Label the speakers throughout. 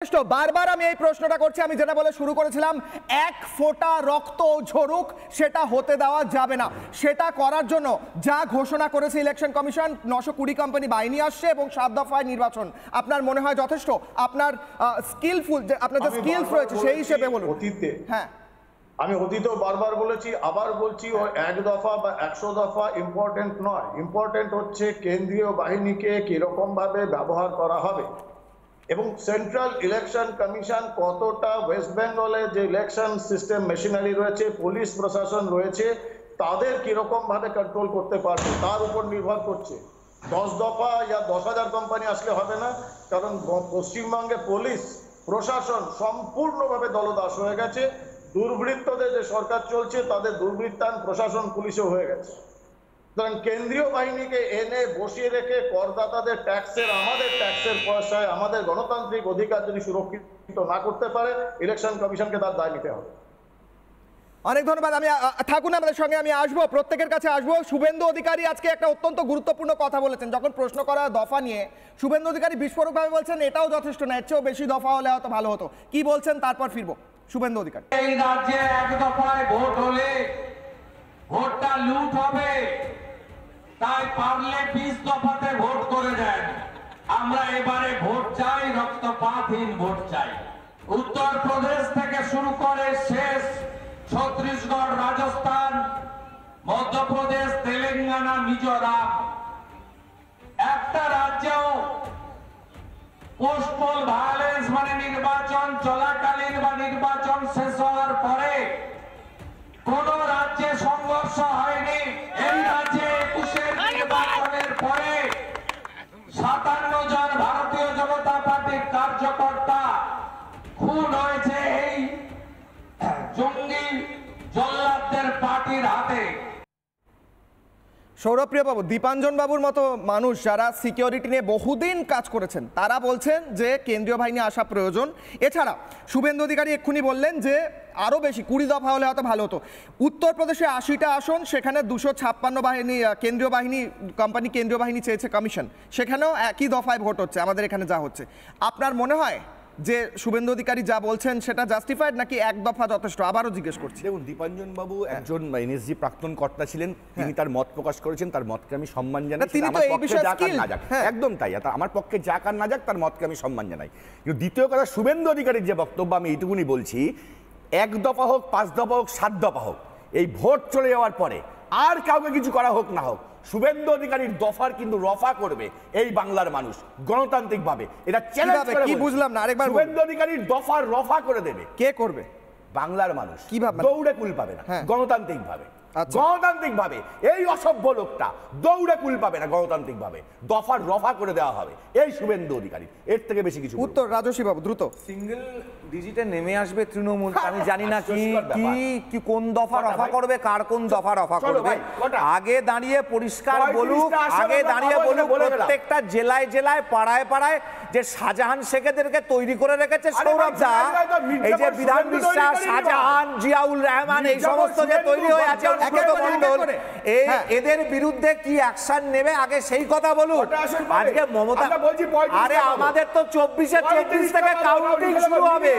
Speaker 1: বারবার আমি এই প্রশ্নটা করছি, আমি যেটা বলে শুরু করেছিলাম, এক ফোঁটা রক্ত ঝরুক সেটা হতে দেওয়া যাবে না। সেটা করার জন্য যা ঘোষণা করেছে ইলেকশন কমিশন, 920 কোম্পানি বাহিনী আসছে এবং 7 দফায় নির্বাচন, আপনার মনে হয় যথেষ্ট? আপনার স্কিলফুল, আপনার যে স্কিলস রয়েছে সেই হিসেবে বলুন।
Speaker 2: হ্যাঁ, আমি অতীতেও বারবার বলেছি, আবার বলছি, ও 1 দফা বা 100 দফা ইম্পর্টেন্ট নয়। ইম্পর্টেন্ট হচ্ছে কেন্দ্রীয় বাহিনীকে কিরকম ভাবে ব্যবহার করা হবে এবং সেন্ট্রাল ইলেকশন কমিশন কতটা ওয়েস্ট বেঙ্গলে যে ইলেকশন সিস্টেম মেশিনারি রয়েছে, পুলিশ প্রশাসন রয়েছে, তাদের কিরকম ভাবে কন্ট্রোল করতে পারবে তার উপর নির্ভর করছে। 10 দফা বা 10,000 কোম্পানি আসলে হবে না, কারণ পশ্চিমবঙ্গে পুলিশ প্রশাসন সম্পূর্ণভাবে দলদাস হয়ে গেছে। দুর্বৃত্তদের যে সরকার চলছে তাদের দুর্বৃত্তায়ন প্রশাসন পুলিশও হয়ে গেছে। সুতরাং কেন্দ্রীয় বাহিনীকে এনে বসিয়ে রেখে করদাতাদের ট্যাক্সের, আমাদের ট্যাক্সের পয়সায় আমাদের গণতান্ত্রিক অধিকার যদি সুরক্ষিত না করতে পারে, ইলেকশন কমিশনকে তার দায় নিতে হবে।
Speaker 1: অনেক ধন্যবাদ। আমি থাকুন আমাদের সঙ্গে, আমি আসবো, প্রত্যেকের কাছে আসবো। শুভেন্দু অধিকারী আজকে একটা অত্যন্ত গুরুত্বপূর্ণ কথা বলেছেন। যখন প্রশ্ন করা দফা নিয়ে, শুভেন্দু অধিকারী বিস্ফোরকভাবে বলছেন এটাও যথেষ্ট না, এর চেয়েও বেশি দফা হলে হয়তো ভালো হতো। কি বলছেন তারপর ফিরবো। শুভেন্দু অধিকারী:
Speaker 3: এই রাজ্যে 1 দফায় ভোট হলে ভোটটা লুট হবে, তাই পারলে 20 দফাতে ভোট করে দেন। আমরা এবারে ভোট চাই, রক্তপাতহীন ভোট চাই। উত্তরপ্রদেশ থেকে শুরু করে শেষ ছত্তিশগড়, রাজস্থান, মধ্যপ্রদেশ, তেলেঙ্গানা, মিজোরাম, একটা রাজ্যেও পোস্টপোল ভায়োলেন্স মানে নির্বাচন চলাকালীন বা নির্বাচন শেষ হওয়ার পরে কোন রাজ্যে সংঘর্ষ হয়নি। এই রাজ্যে 21-এর নির্বাচনের পরে 57 জন ভারতীয় জনতা পার্টির কার্যকর্তা খুন হয়েছে এই জঙ্গি জল্লাদদের পার্টির হাতে।
Speaker 1: সৌরভপ্রিয় বাবু, দীপাঞ্জন বাবুর মতো মানুষ যারা সিকিউরিটি নিয়ে বহুদিন কাজ করেছেন, তারা বলছেন যে কেন্দ্রীয় বাহিনী আসা প্রয়োজন। এছাড়া শুভেন্দু অধিকারী এক্ষুনি বললেন যে আরও বেশি 20 দফা হলে হয়তো ভালো হতো। উত্তরপ্রদেশে 80টা আসন, সেখানে 256 বাহিনী কেন্দ্রীয় বাহিনী কোম্পানি কেন্দ্রীয় বাহিনী চেয়েছে কমিশন, সেখানেও একই দফায় ভোট হচ্ছে আমাদের এখানে যা হচ্ছে। আপনার মনে হয় যে শুভেন্দু অধিকারী যা বলছেন সেটা জাস্টিফাইড, নাকি 1 দফা যথেষ্ট? আবারও জিজ্ঞেস করছি।
Speaker 4: দেখুন, দীপাঞ্জন বাবু একজন এনএসজি প্রাক্তন কর্তা ছিলেন, তিনি তার মত প্রকাশ করেছেন, তার মতকে আমি সম্মান জানাই। একদম তাই, আমার পক্ষে যাক আর না যাক, তার মতকে আমি সম্মান জানাই। কিন্তু দ্বিতীয় কথা, শুভেন্দু অধিকারীর যে বক্তব্য, আমি এইটুকুনি বলছি, 1 দফা হোক, 5 দফা হোক, 7 দফা হোক, এই ভোট চলে যাওয়ার পরে আর কাউকে কিছু করা হোক না হোক, শুভেন্দু অধিকারীর দফার কিন্তু রফা করবে এই বাংলার মানুষ গণতান্ত্রিক ভাবে। এটা চ্যালেঞ্জ করে। কি বুঝলাম না, আরেকবার। শুভেন্দু অধিকারীর দফার রফা করে দেবে। কে করবে? বাংলার মানুষ। কিভাবে? দৌড়ে কুল পাবে না, গণতান্ত্রিক ভাবে। গণতান্ত্রিক ভাবে এই অসভ্য লোকটা দৌড়ে কুল পাবে না, গণতান্ত্রিক ভাবে দফার রফা করে দেওয়া হবে এই শুভেন্দু অধিকারী। এর থেকে বেশি কিছু
Speaker 1: উত্তর। রাজস্বী বাবু দ্রুত।
Speaker 5: সিঙ্গেল ডিজিটে নেমে আসবে তৃণমূল, আমি জানি না কি কোন দফা রফা করবে, কার কোন দফা রফা করবে। আগে দাঁড়িয়ে পরিষ্কার বলুক, আগে দাঁড়িয়ে বলুক প্রত্যেকটা জেলায় জেলায় পাড়ায় পাড়ায় যে শাহজাহান শেখেদেরকে তৈরি করে রেখেছে সৌরভ দা, এই যে বিধান বিশ্বাস, শাহজাহান, জিয়াউল রহমান, এই সমস্ত যে তৈরি হয়ে আছে এদের বিরুদ্ধে কি অ্যাকশন নেবে আগে সেই কথা বলুন। আজকে মমতা, আরে আমাদের তো 24-এ 24 থেকে কাউন্টিং শুরু হবে,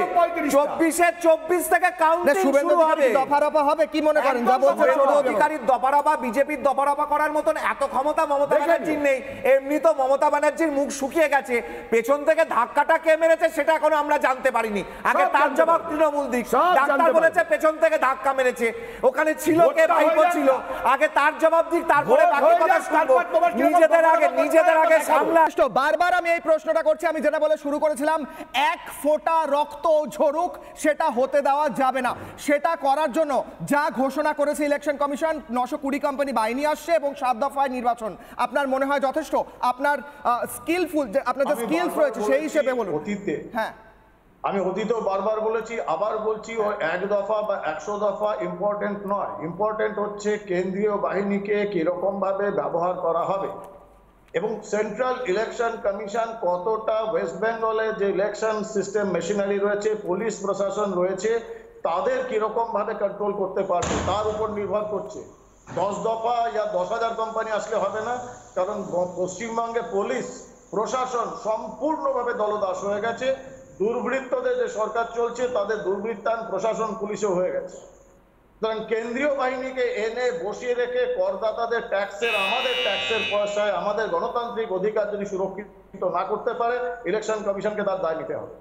Speaker 5: 24-এ 24 থেকে কাউন্টিং শুরু হবে।
Speaker 1: দফারফা হবে কি মনে করেন?
Speaker 5: অধিকারীর দফারফা, বিজেপির দফারফা করার মতন এত ক্ষমতা মমতা ব্যানার্জির নেই। এমনি তো মমতা ব্যানার্জির মুখ শুকিয়ে গেছে, পেছন থেকে ধাক্কাটা কে মেরেছে সেটা এখনো আমরা জানতে পারিনি। আগে তার জবাব তৃণমূল দিক। ডাক্তার বলেছে পেছন থেকে ধাক্কা মেরেছে, ওখানে ছিল কে? ভাইপো ছিল। আগে তার জবাব দিক, তারপরে বাকি কথা শুনবো। নিজেদের আগে সামলা।
Speaker 1: বারবার আমি এই প্রশ্নটা করছি, আমি যেটা বলে শুরু করেছিলাম, 1 ফোঁটা রক্ত ঝরুক সেটা হতে দেওয়া যাবে না। সেটা করার জন্য যা ঘোষণা করেছে ইলেকশন কমিশন, 920 কোম্পানি বাহিনী আসছে এবং 7 দফায় নির্বাচন, আপনার মনে হয় যথেষ্ট? আপনার স্কিলফুল, আপনার যে স্কিলস রয়েছে সেই হিসেবে বলুন।
Speaker 2: আমি অতীতেও বারবার বলেছি, আবার বলছি, ও 1 দফা বা 100 দফা ইম্পর্টেন্ট নয়। ইম্পর্টেন্ট হচ্ছে কেন্দ্রীয় বাহিনীকে কিরকম ভাবে ব্যবহার করা হবে এবং সেন্ট্রাল ইলেকশন কমিশন কতটা ওয়েস্ট বেঙ্গলে যে ইলেকশন সিস্টেম মেশিনারি রয়েছে, পুলিশ প্রশাসন রয়েছে, তাদের কিরকম ভাবে কন্ট্রোল করতে পারবে তার উপর নির্ভর করছে। 10 দফা বা 10,000 কোম্পানি আসলে হবে না, কারণ পশ্চিমবঙ্গে পুলিশ প্রশাসন সম্পূর্ণভাবে দলদাস হয়ে গেছে। দুর্বৃত্তদের যে সরকার চলছে তাদের দুর্বৃত্তায়ন প্রশাসন পুলিশও হয়ে গেছে। সুতরাং কেন্দ্রীয় বাহিনীকে এনে বসিয়ে রেখে করদাতাদের ট্যাক্সের, আমাদের ট্যাক্সের পয়সায় আমাদের গণতান্ত্রিক অধিকার যদি সুরক্ষিত না করতে পারে, ইলেকশন কমিশনকে তার দায় নিতে হবে।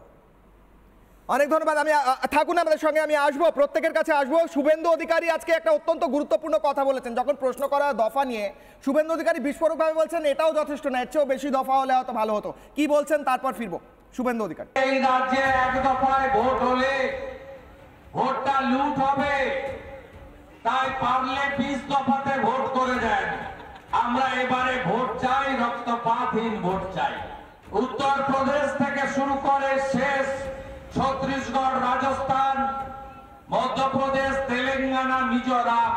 Speaker 1: অনেক ধন্যবাদ। আমি থাকুন আমাদের সঙ্গে, আমি আসবো, প্রত্যেকের কাছে আসবো। শুভেন্দু অধিকারী আজকে একটা অত্যন্ত গুরুত্বপূর্ণ কথা বলেছেন। যখন প্রশ্ন করা দফা নিয়ে শুভেন্দু অধিকারী বিস্ফোরকভাবে বলছেন এটাও যথেষ্ট না, এর চেয়েও বেশি দফা হলে হয়তো ভালো হতো। কি বলছেন তারপর ফিরবো। শুভেন্দু অধিকারী,
Speaker 3: এই রাজ্যে এক দফায় ভোট হলে ভোটটা লুট হবে, তাই পারলে 20 দফাতে ভোট করে দেন। আমরা এবারে ভোট চাই, রক্তপাতহীন ভোট চাই। উত্তরপ্রদেশ থেকে শুরু করে শেষ ছত্তিশগড়, রাজস্থান, মধ্যপ্রদেশ, তেলেঙ্গানা, মিজোরাম,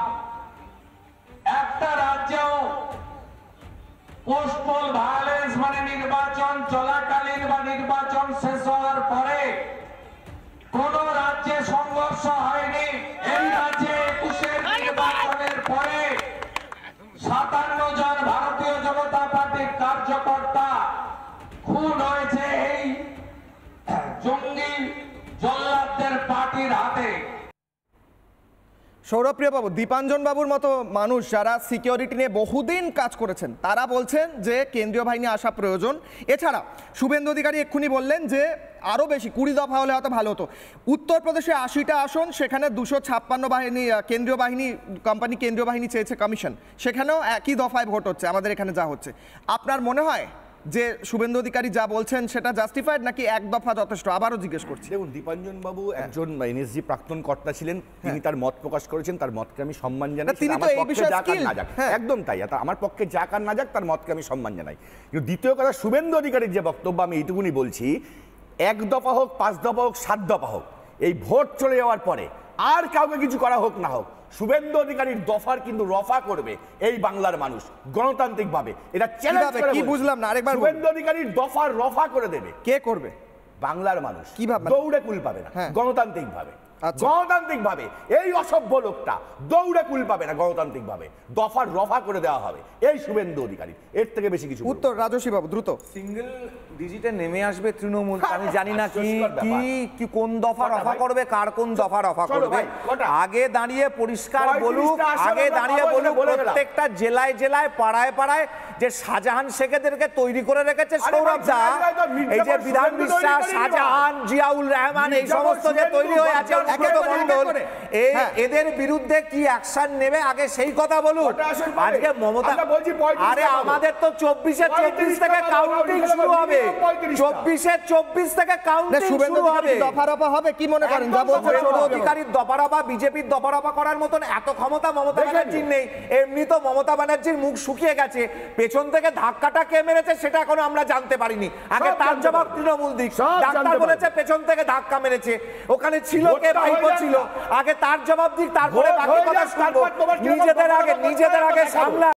Speaker 3: একটা রাজ্যেও পোস্টপোল ভায়োলেন্স মানে নির্বাচন চলাকালীন বা নির্বাচন শেষ হওয়ার পরে কোন রাজ্যে সংঘর্ষ হয়নি। এই রাজ্যে 21-এর নির্বাচনের পরে 57 জন ভারতীয় জনতা পার্টির কার্যকর্তা খুন হয়েছে এই জঙ্গি জল্লাদদের পার্টির হাতে।
Speaker 1: সৌরভপ্রিয় বাবু, দীপাঞ্জন বাবুর মতো মানুষ যারা সিকিউরিটি নিয়ে বহুদিন কাজ করেছেন তারা বলছেন যে কেন্দ্রীয় বাহিনী আসা প্রয়োজন। এছাড়া শুভেন্দু অধিকারী এক্ষুনি বললেন যে আরও বেশি 20 দফা হলে হয়তো ভালো হতো। উত্তরপ্রদেশে 80টা আসন, সেখানে 256 বাহিনী কেন্দ্রীয় বাহিনী কোম্পানি কেন্দ্রীয় বাহিনী চেয়েছে কমিশন, সেখানেও একই দফায় ভোট হচ্ছে আমাদের এখানে যা হচ্ছে। আপনার মনে হয় যে শুভেন্দু অধিকারী যা বলছেন সেটা জাস্টিফাইড নাকি এক দফা যথেষ্ট? আবারও জিজ্ঞেস করছি।
Speaker 4: দেখুন, দীপাঞ্জন বাবু একজন এনএসজি প্রাক্তন কর্তা ছিলেন, তিনি তার মত প্রকাশ করেছেন, তার মতকে আমি সম্মান জানাই।
Speaker 1: তিনি তো এই বিষয়ে স্কিল,
Speaker 4: একদম তাই, আমার পক্ষে যাক আর না যাক তার মতকে আমি সম্মান জানাই। কিন্তু দ্বিতীয় কথা, শুভেন্দু অধিকারীর যে বক্তব্য, আমি এইটুকুনি বলছি, 1 দফা হোক, 5 দফা হোক, 7 দফা হোক, এই ভোট চলে যাওয়ার পরে আর কাউকে কিছু করা হোক না হোক, শুভেন্দু অধিকারীর দফার কিন্তু রফা করবে এই বাংলার মানুষ গণতান্ত্রিক ভাবে। এটা চ্যালেঞ্জ করে,
Speaker 1: কি বুঝলাম না, আরেকবার
Speaker 4: শুভেন্দু অধিকারীর দফার রফা করে দেবে।
Speaker 1: কে করবে?
Speaker 4: বাংলার মানুষ।
Speaker 1: কিভাবে?
Speaker 4: দৌড়ে কুল পাবে না, গণতান্ত্রিক ভাবে।
Speaker 1: আচ্ছা।
Speaker 4: গণতান্ত্রিক ভাবে এই অসভ্য লোকটা দৌড়ে কুল পাবে না, গণতান্ত্রিক ভাবে দফার রফা করে দেওয়া হবে এই শুভেন্দু অধিকারী। এর থেকে বেশি কিছু
Speaker 1: উত্তর রাজস্বী বাবু দ্রুত।
Speaker 5: সিঙ্গেল ডিজিটে নেমে আসবে তৃণমূল, আমি জানি না কি কোন দফা রফা করবে, কার কোন দফা রফা করবে। আগে দাঁড়িয়ে পরিষ্কার বলুক, আগে দাঁড়িয়ে বলুক প্রত্যেকটা জেলায় জেলায় পাড়ায় পাড়ায় যে শাহজাহান শেখেদেরকে তৈরি করে রেখেছে সৌরভ দা, এই যে বিধান বিশ্বাস, শাহজাহান, জিয়াউল রহমান, এই সমস্ত যে তৈরি হয়ে আছে এদের বিরুদ্ধে কি অ্যাকশন নেবে আগে সেই কথা বলুন। আজকে মমতা, আরে আমাদের তো 24-24 থেকে কাউন্টিং শুরু হবে, 24-24 থেকে কাউন্টিং শুরু হবে।
Speaker 1: দফারফা হবে কি মনে করেন? যা বলছেন
Speaker 5: শুভেন্দু অধিকারীর দফারফা, বিজেপির দফারফা করার মতন এত ক্ষমতা মমতা ব্যানার্জির নেই। এমনি তো মমতা ব্যানার্জির মুখ শুকিয়ে গেছে, পেছন থেকে ধাক্কাটা কে মেরেছে সেটা এখনো আমরা জানতে পারিনি। আগে তার জবাব তৃণমূল দিক। ডাক্তার বলেছে পেছন থেকে ধাক্কা মেরেছে, ওখানে ছিল কে? ভাইপো ছিল। আগে তার জবাব দিক, তারপরে বাকি কথা শুনবো। নিজেদের আগে সামলা।